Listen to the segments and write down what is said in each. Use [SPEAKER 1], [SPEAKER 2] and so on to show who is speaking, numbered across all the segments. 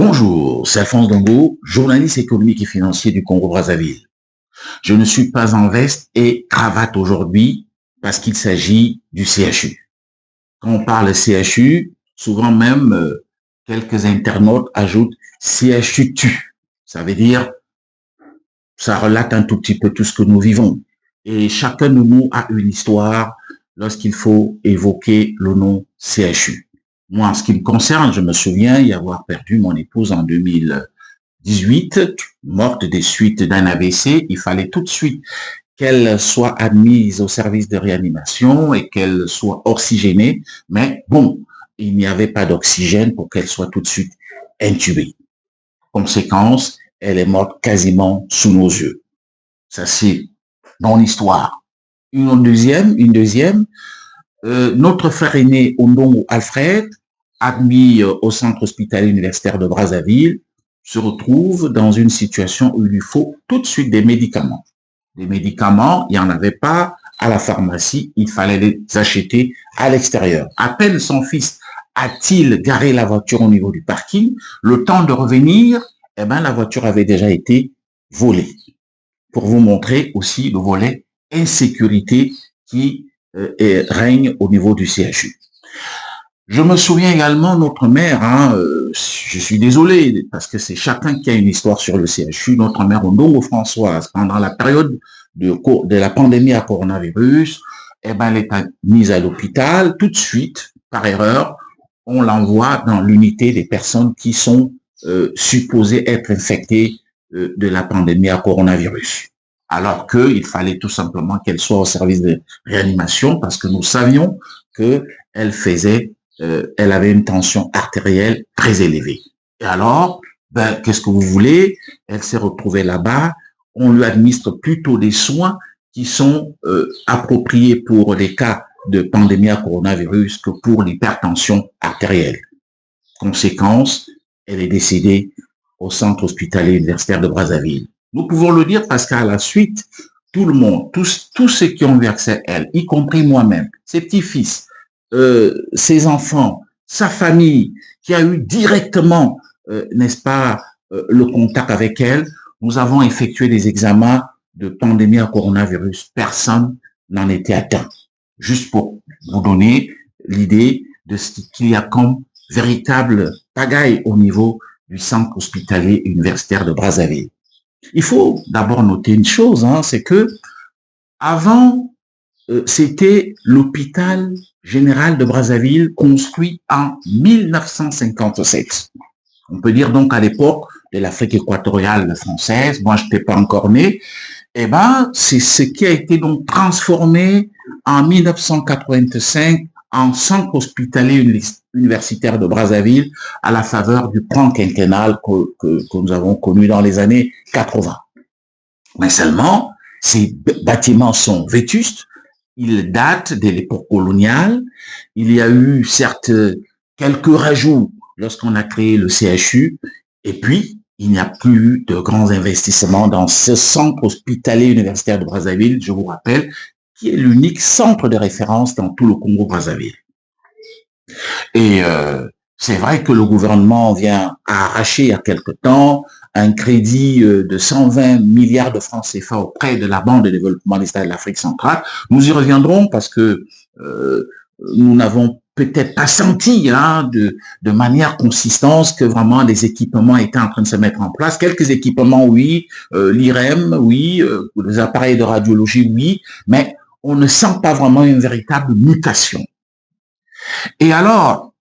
[SPEAKER 1] Bonjour, c'est Alphonse Dongo, journaliste économique et financier du Congo-Brazzaville. Je ne suis pas en veste et cravate aujourd'hui parce qu'il s'agit du CHU. Quand on parle CHU, souvent même quelques internautes ajoutent CHU tue. Ça veut dire, ça relate un tout petit peu tout ce que nous vivons. Et chacun de nous a une histoire lorsqu'il faut évoquer le nom CHU. Moi, en ce qui me concerne, je me souviens y avoir perdu mon épouse en 2018, morte des suites d'un AVC. Il fallait tout de suite qu'elle soit admise au service de réanimation et qu'elle soit oxygénée. Mais bon, il n'y avait pas d'oxygène pour qu'elle soit tout de suite intubée. Conséquence, elle est morte quasiment sous nos yeux. Ça, c'est mon histoire. Une deuxième, notre frère aîné, Ondongo Alfred, admis au centre hospitalier universitaire de Brazzaville, se retrouve dans une situation où il lui faut tout de suite des médicaments. Des médicaments, il n'y en avait pas à la pharmacie, il fallait les acheter à l'extérieur. À peine son fils a-t-il garé la voiture au niveau du parking, le temps de revenir, la voiture avait déjà été volée. Pour vous montrer aussi le volet insécurité qui règne au niveau du CHU. Je me souviens également, notre mère, je suis désolé, parce que c'est chacun qui a une histoire sur le CHU, notre mère Ondongo Françoise, pendant la période de la pandémie à coronavirus, elle est mise à l'hôpital, tout de suite, par erreur, on l'envoie dans l'unité des personnes qui sont supposées être infectées de la pandémie à coronavirus. Alors qu'il fallait tout simplement qu'elle soit au service de réanimation parce que nous savions qu'elle elle avait une tension artérielle très élevée. Et alors, qu'est-ce que vous voulez? Elle s'est retrouvée là-bas. On lui administre plutôt des soins qui sont appropriés pour les cas de pandémie à coronavirus que pour l'hypertension artérielle. Conséquence, elle est décédée au centre hospitalier universitaire de Brazzaville. Nous pouvons le dire parce qu'à la suite, tout le monde, tous ceux qui ont versé elle, y compris moi-même, ses petits-fils, ses enfants, sa famille, qui a eu directement, n'est-ce pas, le contact avec elle, nous avons effectué des examens de pandémie à coronavirus. Personne n'en était atteint. Juste pour vous donner l'idée de ce qu'il y a comme véritable pagaille au niveau du centre hospitalier universitaire de Brazzaville. Il faut d'abord noter une chose, c'est que avant, c'était l'hôpital général de Brazzaville construit en 1957. On peut dire donc à l'époque de l'Afrique équatoriale française, moi je n'étais pas encore né, c'est ce qui a été donc transformé en 1985 en centre hospitalier universitaire de Brazzaville à la faveur du plan quinquennal que nous avons connu dans les années 80. Mais seulement, ces bâtiments sont vétustes, ils datent de l'époque coloniale, il y a eu certes quelques rajouts lorsqu'on a créé le CHU, et puis il n'y a plus de grands investissements dans ce centre hospitalier universitaire de Brazzaville, je vous rappelle, qui est l'unique centre de référence dans tout le Congo-Brazzaville. Et c'est vrai que le gouvernement vient à arracher il y a quelque temps un crédit de 120 milliards de francs CFA auprès de la Banque de développement des États de l'Afrique centrale. Nous y reviendrons parce que nous n'avons peut-être pas senti de manière consistante que vraiment les équipements étaient en train de se mettre en place. Quelques équipements, oui, l'IREM, oui, les appareils de radiologie, oui, mais on ne sent pas vraiment une véritable mutation. Et alors,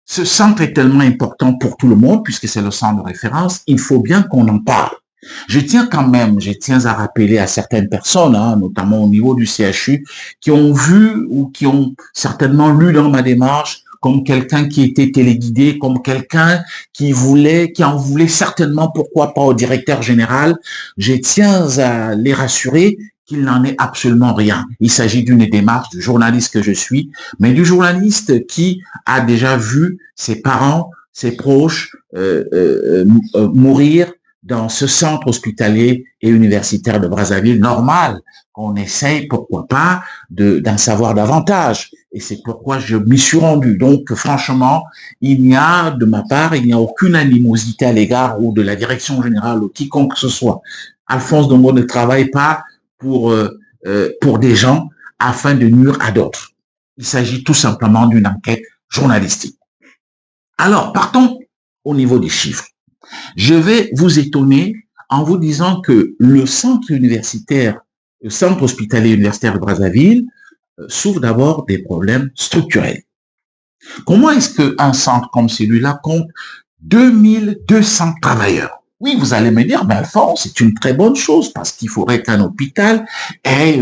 [SPEAKER 1] ce centre est tellement important pour tout le monde, puisque c'est le centre de référence, il faut bien qu'on en parle. Je tiens à rappeler à certaines personnes, notamment au niveau du CHU, qui ont vu ou qui ont certainement lu dans ma démarche comme quelqu'un qui était téléguidé, comme quelqu'un qui en voulait certainement, pourquoi pas au directeur général. Je tiens à les rassurer qu'il n'en est absolument rien. Il s'agit d'une démarche du journaliste que je suis, mais du journaliste qui a déjà vu ses parents, ses proches mourir dans ce centre hospitalier et universitaire de Brazzaville. Normal qu'on essaye, pourquoi pas, d'en savoir davantage. et c'est pourquoi je m'y suis rendu. Donc, franchement, de ma part, il n'y a aucune animosité à l'égard ou de la direction générale ou quiconque que ce soit. Alphonse Dongo ne travaille pas pour des gens afin de nuire à d'autres. Il s'agit tout simplement d'une enquête journalistique. Alors, partons au niveau des chiffres. Je vais vous étonner en vous disant que le centre hospitalier universitaire de Brazzaville souffre d'abord des problèmes structurels. Comment est-ce qu'un centre comme celui-là compte 2200 travailleurs? Oui, vous allez me dire, mais Alphonse, c'est une très bonne chose parce qu'il faudrait qu'un hôpital ait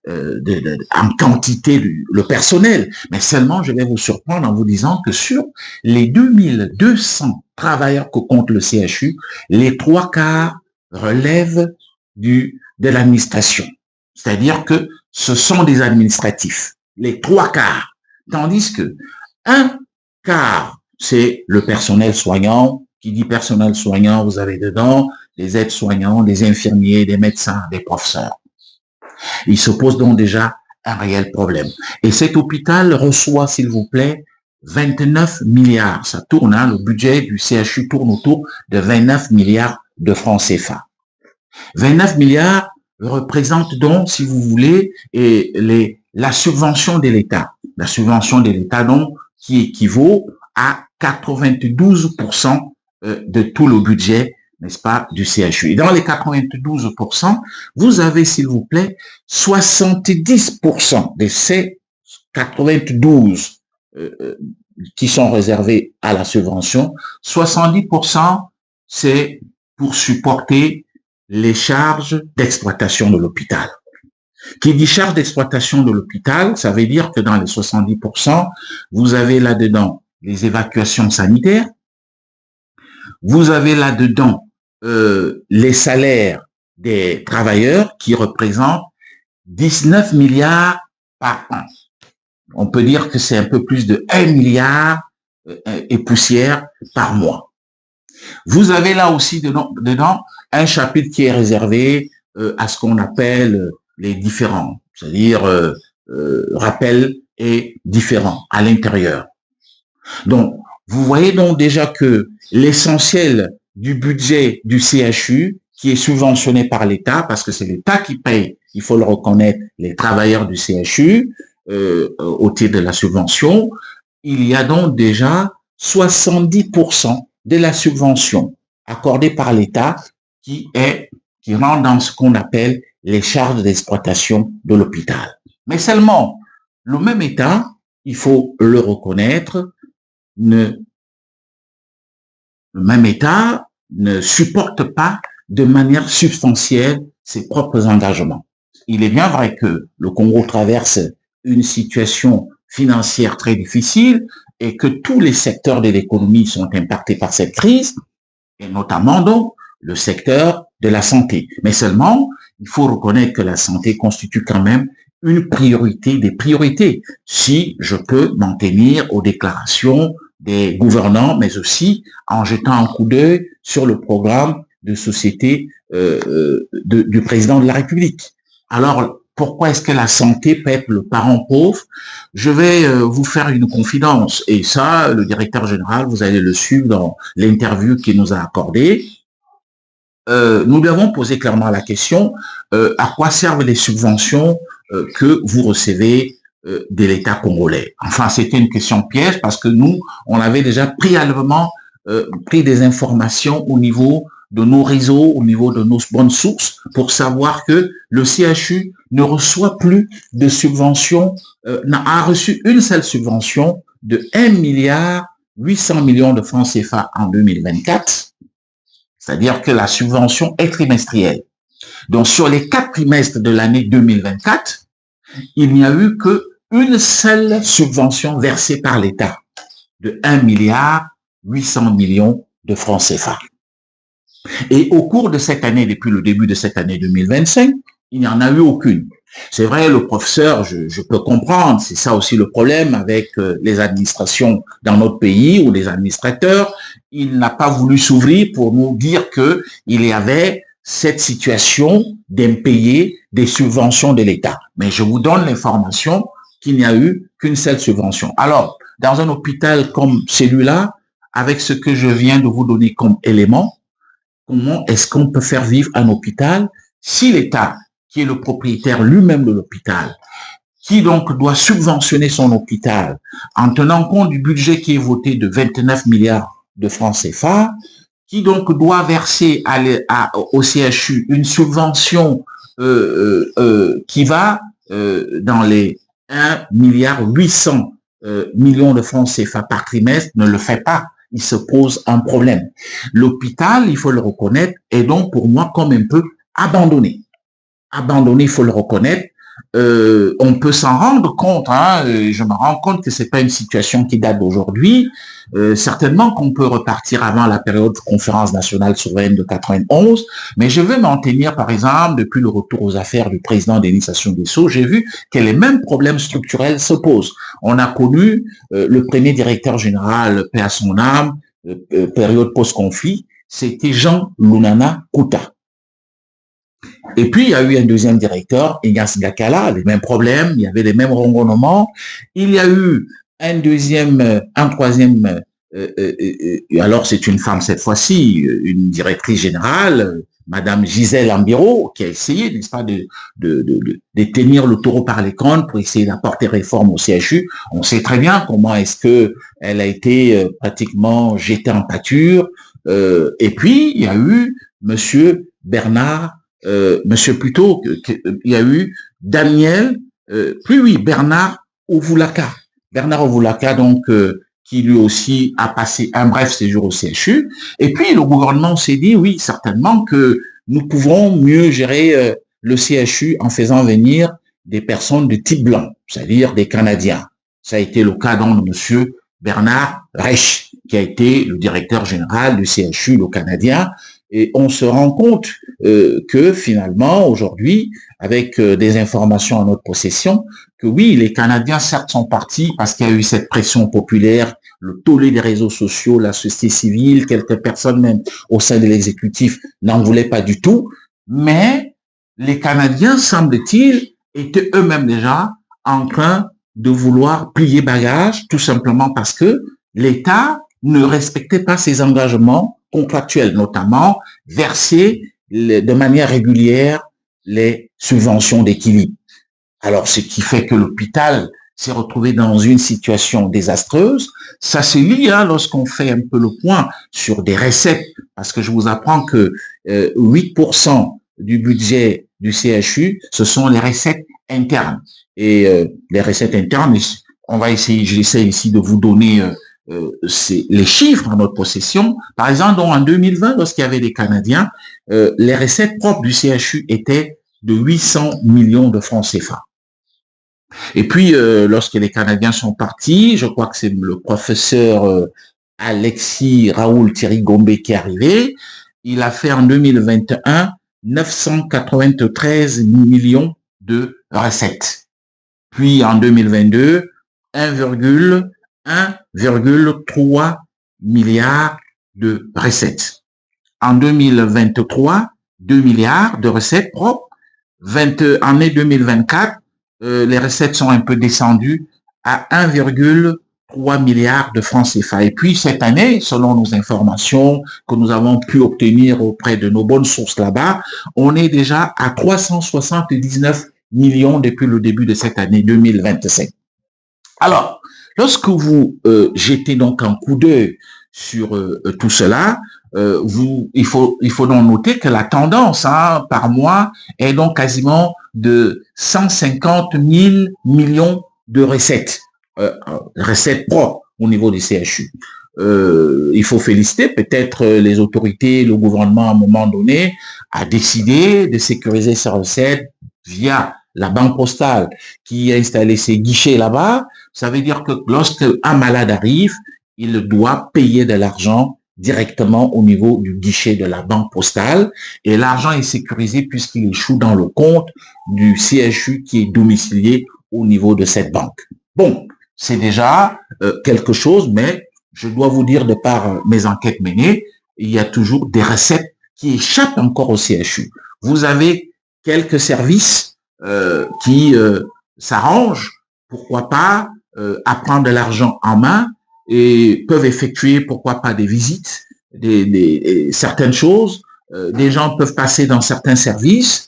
[SPEAKER 1] en quantité le personnel. Mais seulement, je vais vous surprendre en vous disant que sur les 2200 travailleurs que compte le CHU, les 3/4 relèvent de l'administration. C'est-à-dire que ce sont des administratifs, les 3/4. Tandis que 1/4, c'est le personnel soignant. Qui dit personnel soignant, vous avez dedans des aides-soignants, des infirmiers, des médecins, des professeurs. Il se pose donc déjà un réel problème. Et cet hôpital reçoit, s'il vous plaît, 29 milliards. Ça tourne, le budget du CHU tourne autour de 29 milliards de francs CFA. 29 milliards représente donc, si vous voulez, la subvention de l'État. La subvention de l'État, donc, qui équivaut à 92% de tout le budget, n'est-ce pas, du CHU. Et dans les 92%, vous avez, s'il vous plaît, 70% de ces 92 qui sont réservés à la subvention. 70%, c'est pour supporter les charges d'exploitation de l'hôpital. Qui dit charge d'exploitation de l'hôpital, ça veut dire que dans les 70%, vous avez là-dedans les évacuations sanitaires, vous avez là-dedans les salaires des travailleurs qui représentent 19 milliards par an. On peut dire que c'est un peu plus de 1 milliard et poussière par mois. Vous avez là aussi dedans un chapitre qui est réservé à ce qu'on appelle les différents, c'est-à-dire rappels et différents à l'intérieur. Donc, vous voyez donc déjà que l'essentiel du budget du CHU, qui est subventionné par l'État, parce que c'est l'État qui paye, il faut le reconnaître, les travailleurs du CHU, au titre de la subvention, il y a donc déjà 70% de la subvention accordée par l'État qui rentre dans ce qu'on appelle les charges d'exploitation de l'hôpital. Mais seulement, le même État, il faut le reconnaître, le même État ne supporte pas de manière substantielle ses propres engagements. Il est bien vrai que le Congo traverse une situation financière très difficile et que tous les secteurs de l'économie sont impactés par cette crise, et notamment donc le secteur de la santé. Mais seulement, il faut reconnaître que la santé constitue quand même une priorité des priorités, si je peux m'en tenir aux déclarations des gouvernants, mais aussi en jetant un coup d'œil sur le programme de société du président de la République. Alors, pourquoi est-ce que la santé peut être le parent pauvre? Je vais vous faire une confidence, et ça, le directeur général, vous allez le suivre dans l'interview qu'il nous a accordée. Nous lui avons posé clairement la question, à quoi servent les subventions que vous recevez de l'État congolais? Enfin, c'était une question piège parce que nous, on avait déjà préalablement pris des informations au niveau de nos réseaux, au niveau de nos bonnes sources, pour savoir que le CHU ne reçoit plus de subventions, a reçu une seule subvention de 1 milliard 800 millions de francs CFA en 2024, c'est-à-dire que la subvention est trimestrielle. Donc, sur les 4 trimestres de l'année 2024, il n'y a eu qu'une seule subvention versée par l'État de 1 milliard 800 millions de francs CFA. Et au cours de cette année, depuis le début de cette année 2025, il n'y en a eu aucune. C'est vrai, le professeur, je peux comprendre, c'est ça aussi le problème avec les administrations dans notre pays ou les administrateurs, il n'a pas voulu s'ouvrir pour nous dire que il y avait cette situation d'impayés des subventions de l'État. Mais je vous donne l'information qu'il n'y a eu qu'une seule subvention. Alors, dans un hôpital comme celui-là, avec ce que je viens de vous donner comme élément, comment est-ce qu'on peut faire vivre un hôpital si l'État, qui est le propriétaire lui-même de l'hôpital, qui donc doit subventionner son hôpital en tenant compte du budget qui est voté de 29 milliards de francs CFA, qui donc doit verser au CHU une subvention qui va dans les 1 milliard 800 millions de francs CFA par trimestre, ne le fait pas. Il se pose un problème. L'hôpital, il faut le reconnaître, est donc pour moi comme un peu abandonné. Abandonné, il faut le reconnaître. On peut s'en rendre compte, hein, je me rends compte que c'est pas une situation qui date d'aujourd'hui. Certainement qu'on peut repartir avant la période de conférence nationale souveraine de 91, mais je veux m'en tenir, par exemple, depuis le retour aux affaires du président Denis Sassou Nguesso, j'ai vu que les mêmes problèmes structurels se posent. On a connu le premier directeur général, paix à son âme, période post-conflit, c'était Jean Lunana Kouta. Et puis, il y a eu un deuxième directeur, Ignace Gakala, les mêmes problèmes, il y avait les mêmes ronronnements. Il y a eu un troisième, alors c'est une femme cette fois-ci, une directrice générale, Madame Gisèle Ambiro, qui a essayé, n'est-ce pas, de tenir le taureau par les cornes pour essayer d'apporter réforme au CHU. On sait très bien comment est-ce que elle a été pratiquement jetée en pâture. Et puis, il y a eu Monsieur Bernard monsieur plutôt, il y a eu Daniel, Bernard Ovulaka. Bernard Ovulaka, donc, qui lui aussi a passé un bref séjour au CHU. Et puis, le gouvernement s'est dit, oui, certainement que nous pouvons mieux gérer le CHU en faisant venir des personnes de type blanc, c'est-à-dire des Canadiens. Ça a été le cas donc de monsieur Bernard Reich, qui a été le directeur général du CHU, le Canadien. Et on se rend compte que finalement, aujourd'hui, avec des informations en notre possession, que oui, les Canadiens, certes, sont partis parce qu'il y a eu cette pression populaire, le tollé des réseaux sociaux, la société civile, quelques personnes même au sein de l'exécutif n'en voulaient pas du tout, mais les Canadiens, semble-t-il, étaient eux-mêmes déjà en train de vouloir plier bagage, tout simplement parce que l'État ne respectait pas ses engagements contractuels, notamment verser de manière régulière les subventions d'équilibre. Alors, ce qui fait que l'hôpital s'est retrouvé dans une situation désastreuse. Ça se lit lorsqu'on fait un peu le point sur des recettes, parce que je vous apprends que 8% du budget du CHU, ce sont les recettes internes. Et les recettes internes, on va essayer, j'essaie ici de vous donner c'est les chiffres en notre possession. Par exemple, donc, en 2020, lorsqu'il y avait des Canadiens, les recettes propres du CHU étaient de 800 millions de francs CFA. Et puis, lorsque les Canadiens sont partis, je crois que c'est le professeur Alexis Raoul Thierry Gombe qui est arrivé, il a fait en 2021 993 millions de recettes. Puis en 2022, 1,3 milliard de recettes. En 2023, 2 milliards de recettes propres. Année 2024, les recettes sont un peu descendues à 1,3 milliard de francs CFA. Et puis cette année, selon nos informations que nous avons pu obtenir auprès de nos bonnes sources là-bas, on est déjà à 379 millions depuis le début de cette année 2025. Alors, lorsque vous jetez donc un coup d'œil sur tout cela, il faut donc noter que la tendance par mois est donc quasiment de 150 000 millions de recettes, recettes propres au niveau du CHU. Il faut féliciter peut-être les autorités, le gouvernement à un moment donné a décidé de sécuriser ces recettes via la banque postale qui a installé ses guichets là-bas. Ça veut dire que lorsque un malade arrive, il doit payer de l'argent directement au niveau du guichet de la banque postale et l'argent est sécurisé puisqu'il échoue dans le compte du CHU qui est domicilié au niveau de cette banque. Bon, c'est déjà quelque chose, mais je dois vous dire de par mes enquêtes menées, il y a toujours des recettes qui échappent encore au CHU. Vous avez quelques services qui s'arrangent pourquoi pas, à prendre de l'argent en main et peuvent effectuer, pourquoi pas, des visites, certaines choses. Des gens peuvent passer dans certains services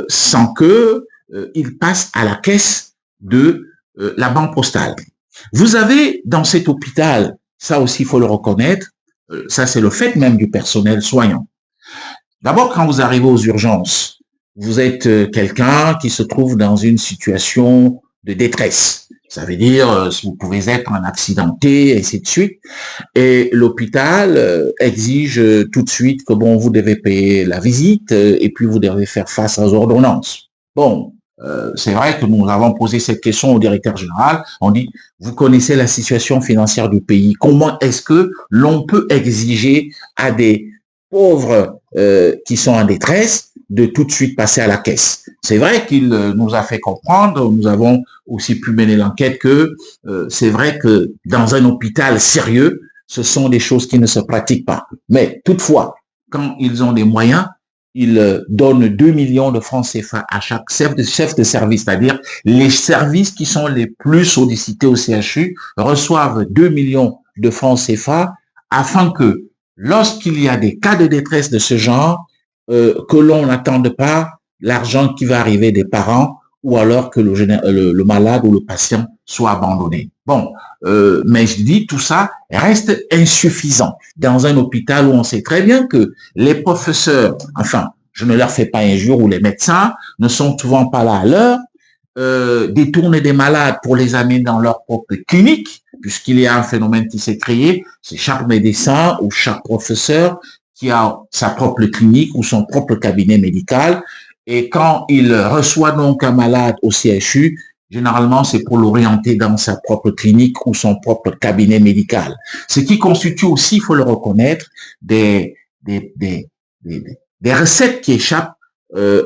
[SPEAKER 1] sans que ils passent à la caisse de la banque postale. Vous avez dans cet hôpital, ça aussi il faut le reconnaître, ça c'est le fait même du personnel soignant. D'abord, quand vous arrivez aux urgences, vous êtes quelqu'un qui se trouve dans une situation de détresse. Ça veut dire, vous pouvez être un accidenté, et ainsi de suite. Et l'hôpital exige tout de suite que bon, vous devez payer la visite et puis vous devez faire face aux ordonnances. Bon, c'est vrai que nous avons posé cette question au directeur général. On dit, vous connaissez la situation financière du pays. Comment est-ce que l'on peut exiger à des pauvres qui sont en détresse de tout de suite passer à la caisse? C'est vrai qu'il nous a fait comprendre, nous avons aussi pu mener l'enquête que c'est vrai que dans un hôpital sérieux, ce sont des choses qui ne se pratiquent pas. Mais toutefois, quand ils ont des moyens, ils donnent 2 millions de francs CFA à chaque chef de service, c'est-à-dire les services qui sont les plus sollicités au CHU reçoivent 2 millions de francs CFA afin que lorsqu'il y a des cas de détresse de ce genre, que l'on n'attende pas l'argent qui va arriver des parents ou alors que le malade ou le patient soit abandonné. Bon, mais je dis, tout ça reste insuffisant dans un hôpital où on sait très bien que les professeurs, enfin, je ne leur fais pas injure, ou les médecins ne sont souvent pas là à l'heure, détournent des malades pour les amener dans leur propre clinique, puisqu'il y a un phénomène qui s'est créé, c'est chaque médecin ou chaque professeur qui a sa propre clinique ou son propre cabinet médical. Et quand il reçoit donc un malade au CHU, généralement, c'est pour l'orienter dans sa propre clinique ou son propre cabinet médical. Ce qui constitue aussi, il faut le reconnaître, des recettes qui échappent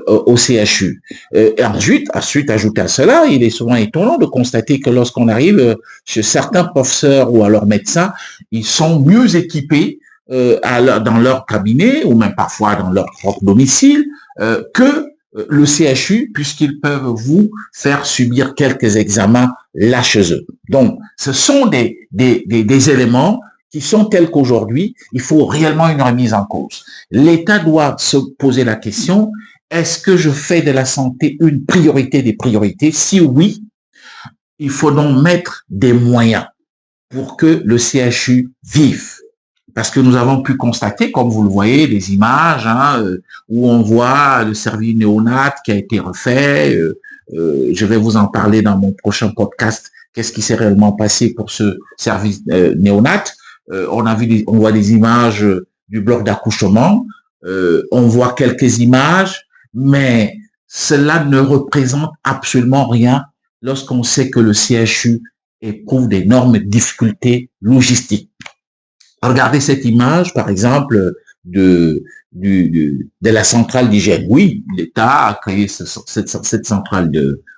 [SPEAKER 1] au CHU. Et ensuite, ajouter à cela, il est souvent étonnant de constater que lorsqu'on arrive chez certains professeurs ou alors médecins, ils sont mieux équipés dans leur cabinet ou même parfois dans leur propre domicile que le CHU, puisqu'ils peuvent vous faire subir quelques examens là chez eux. Donc, ce sont des éléments qui sont tels qu'aujourd'hui, il faut réellement une remise en cause. L'État doit se poser la question, est-ce que je fais de la santé une priorité des priorités? Si oui, il faut donc mettre des moyens pour que le CHU vive. Parce que nous avons pu constater, comme vous le voyez, des images où on voit le service néonat qui a été refait. Je vais vous en parler dans mon prochain podcast. Qu'est-ce qui s'est réellement passé pour ce service néonat? On voit des images du bloc d'accouchement. On voit quelques images, mais cela ne représente absolument rien lorsqu'on sait que le CHU éprouve d'énormes difficultés logistiques. Regardez cette image, par exemple, de la centrale d'hygiène. Oui, l'État a créé cette centrale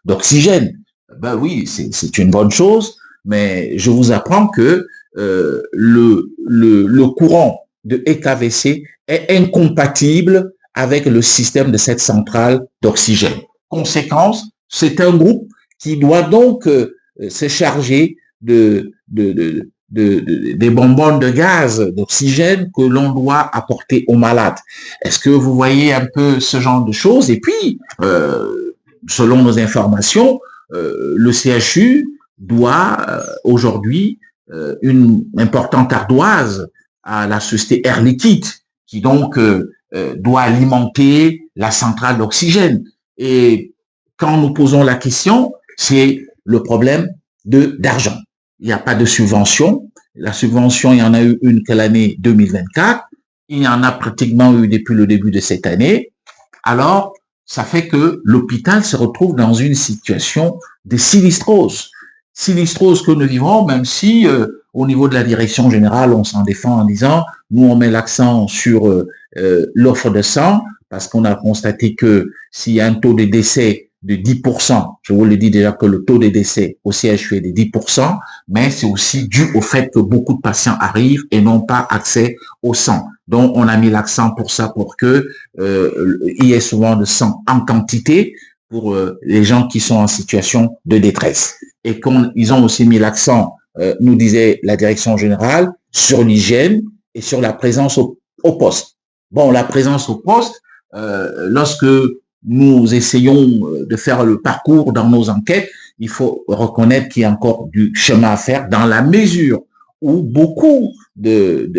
[SPEAKER 1] d'oxygène. Ben oui, c'est une bonne chose, mais je vous apprends que le courant de EKVC est incompatible avec le système de cette centrale d'oxygène. Conséquence, c'est un groupe qui doit donc se charger des bonbonnes de gaz, d'oxygène que l'on doit apporter aux malades. Est-ce que vous voyez un peu ce genre de choses? Et puis, selon nos informations, le CHU doit aujourd'hui une importante ardoise à la société Air Liquide, qui donc doit alimenter la centrale d'oxygène. Et quand nous posons la question, c'est le problème d'argent. Il n'y a pas de subvention. La subvention, il y en a eu une que l'année 2024. Il y en a pratiquement eu depuis le début de cette année. Alors, ça fait que l'hôpital se retrouve dans une situation de sinistrose. Sinistrose que nous vivons, même si au niveau de la direction générale, on s'en défend en disant, nous, on met l'accent sur l'offre de sang, parce qu'on a constaté que s'il y a un taux de décès de 10%, je vous le dis déjà que le taux de décès au CHU est de 10%, mais c'est aussi dû au fait que beaucoup de patients arrivent et n'ont pas accès au sang. Donc, on a mis l'accent pour ça, pour que il y ait souvent de sang en quantité pour les gens qui sont en situation de détresse. Et ils ont aussi mis l'accent, nous disait la direction générale, sur l'hygiène et sur la présence au poste. Bon, la présence au poste, lorsque nous essayons de faire le parcours dans nos enquêtes, il faut reconnaître qu'il y a encore du chemin à faire dans la mesure où beaucoup de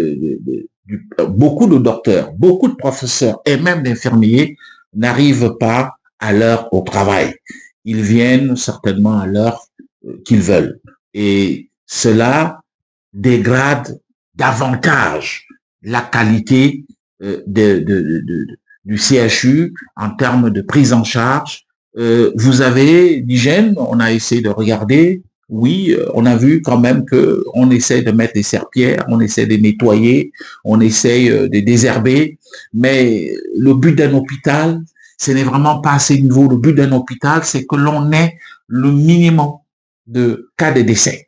[SPEAKER 1] docteurs, beaucoup de professeurs et même d'infirmiers n'arrivent pas à l'heure au travail. Ils viennent certainement à l'heure qu'ils veulent. Et cela dégrade davantage la qualité du CHU en termes de prise en charge. Vous avez l'hygiène, on a essayé de regarder. Oui, on a vu quand même que on essaie de mettre des serpillères, on essaie de nettoyer, on essaie de désherber, mais le but d'un hôpital, ce n'est vraiment pas à ce niveau. Le but d'un hôpital, c'est que l'on ait le minimum de cas de décès.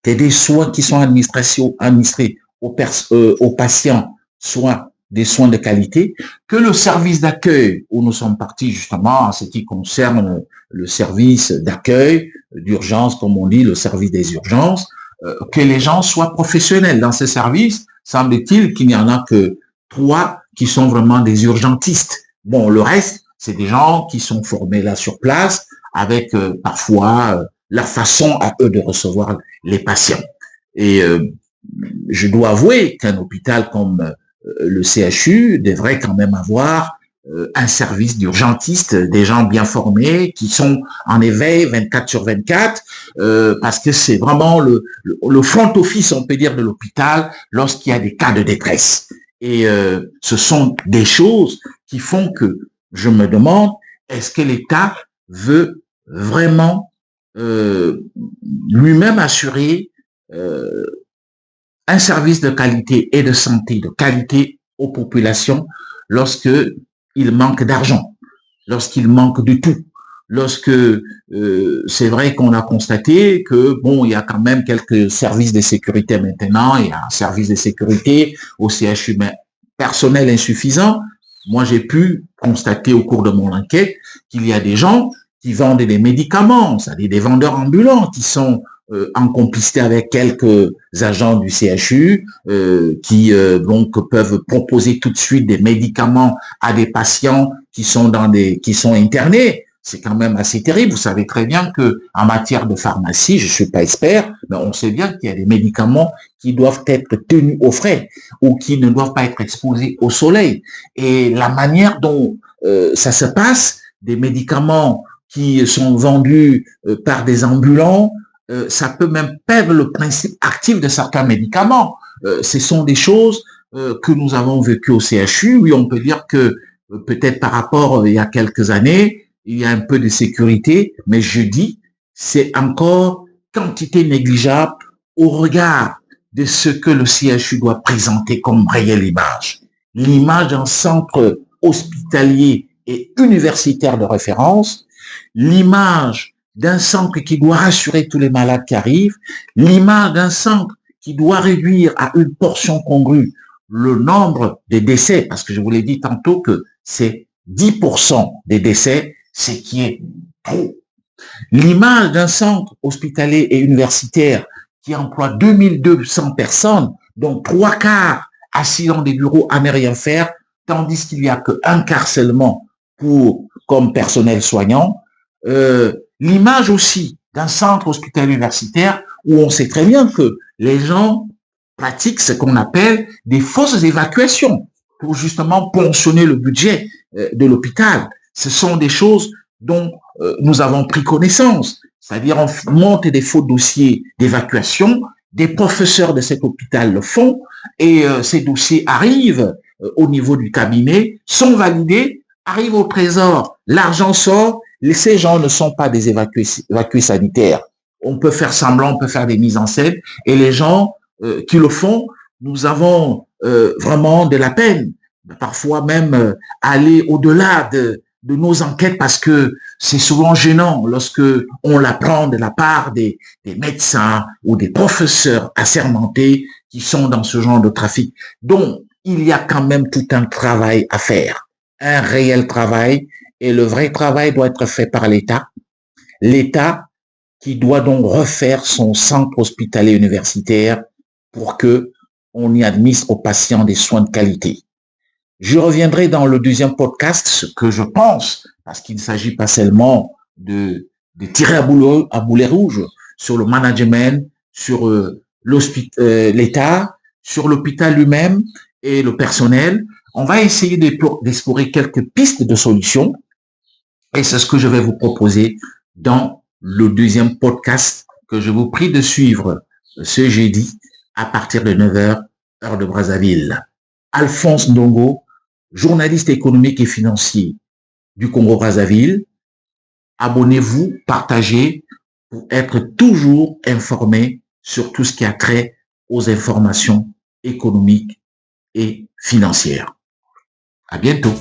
[SPEAKER 1] C'est des soins qui sont administrés aux patients, soit des soins de qualité, que le service d'accueil, où nous sommes partis justement en ce qui concerne le service d'accueil, d'urgence, comme on dit, le service des urgences, que les gens soient professionnels dans ce service. Semble-t-il qu'il n'y en a que 3 qui sont vraiment des urgentistes. Bon, le reste, c'est des gens qui sont formés là sur place, avec parfois leur façon à eux de recevoir les patients. Et je dois avouer qu'un hôpital comme le CHU devrait quand même avoir un service d'urgentistes, des gens bien formés, qui sont en éveil 24/24, parce que c'est vraiment le front office, on peut dire, de l'hôpital lorsqu'il y a des cas de détresse. Et ce sont des choses qui font que je me demande, est-ce que l'État veut vraiment lui-même assurer un service de qualité et de santé de qualité aux populations lorsque il manque d'argent, lorsqu'il manque de tout, lorsque c'est vrai qu'on a constaté que bon, il y a quand même quelques services de sécurité maintenant, il y a un service de sécurité au CHU, mais personnel insuffisant. Moi, j'ai pu constater au cours de mon enquête qu'il y a des gens qui vendent des médicaments, c'est-à-dire des vendeurs ambulants qui sont en complicité avec quelques agents du CHU qui donc peuvent proposer tout de suite des médicaments à des patients qui sont internés. C'est quand même assez terrible. Vous savez très bien que en matière de pharmacie, je suis pas expert, mais on sait bien qu'il y a des médicaments qui doivent être tenus au frais ou qui ne doivent pas être exposés au soleil. Et la manière dont ça se passe, des médicaments qui sont vendus par des ambulants, ça peut même perdre le principe actif de certains médicaments. Ce sont des choses que nous avons vécues au CHU. Oui, on peut dire que peut-être par rapport il y a quelques années, il y a un peu de sécurité, mais je dis, c'est encore quantité négligeable au regard de ce que le CHU doit présenter comme réelle image. L'image d'un centre hospitalier et universitaire de référence, l'image d'un centre qui doit rassurer tous les malades qui arrivent, l'image d'un centre qui doit réduire à une portion congrue le nombre de décès, parce que je vous l'ai dit tantôt que c'est 10% des décès, ce qui est trop. L'image d'un centre hospitalier et universitaire qui emploie 2200 personnes, dont 3/4 assis dans des bureaux à ne rien faire, tandis qu'il n'y a qu'un quart seulement comme personnel soignant. L'image aussi d'un centre hospitalier universitaire où on sait très bien que les gens pratiquent ce qu'on appelle des fausses évacuations pour justement ponctionner le budget de l'hôpital. Ce sont des choses dont nous avons pris connaissance, c'est-à-dire on monte des faux dossiers d'évacuation, des professeurs de cet hôpital le font et ces dossiers arrivent au niveau du cabinet, sont validés, arrivent au trésor, l'argent sort, ces gens ne sont pas des évacués sanitaires. On peut faire semblant, on peut faire des mises en scène et les gens qui le font, nous avons vraiment de la peine, parfois même aller au-delà de nos enquêtes parce que c'est souvent gênant lorsque on l'apprend de la part des médecins ou des professeurs assermentés qui sont dans ce genre de trafic. Donc, il y a quand même tout un travail à faire, un réel travail, Et le vrai travail doit être fait par l'État. L'État qui doit donc refaire son centre hospitalier universitaire pour que on y administre aux patients des soins de qualité. Je reviendrai dans le deuxième podcast ce que je pense, parce qu'il ne s'agit pas seulement de tirer à boulet rouge sur le management, sur l'État, sur l'hôpital lui-même et le personnel. On va essayer d'explorer quelques pistes de solutions et c'est ce que je vais vous proposer dans le deuxième podcast que je vous prie de suivre ce jeudi à partir de 9h, heure de Brazzaville. Alphonse Ndongo, journaliste économique et financier du Congo-Brazzaville. Abonnez-vous, partagez pour être toujours informé sur tout ce qui a trait aux informations économiques et financières. À bientôt.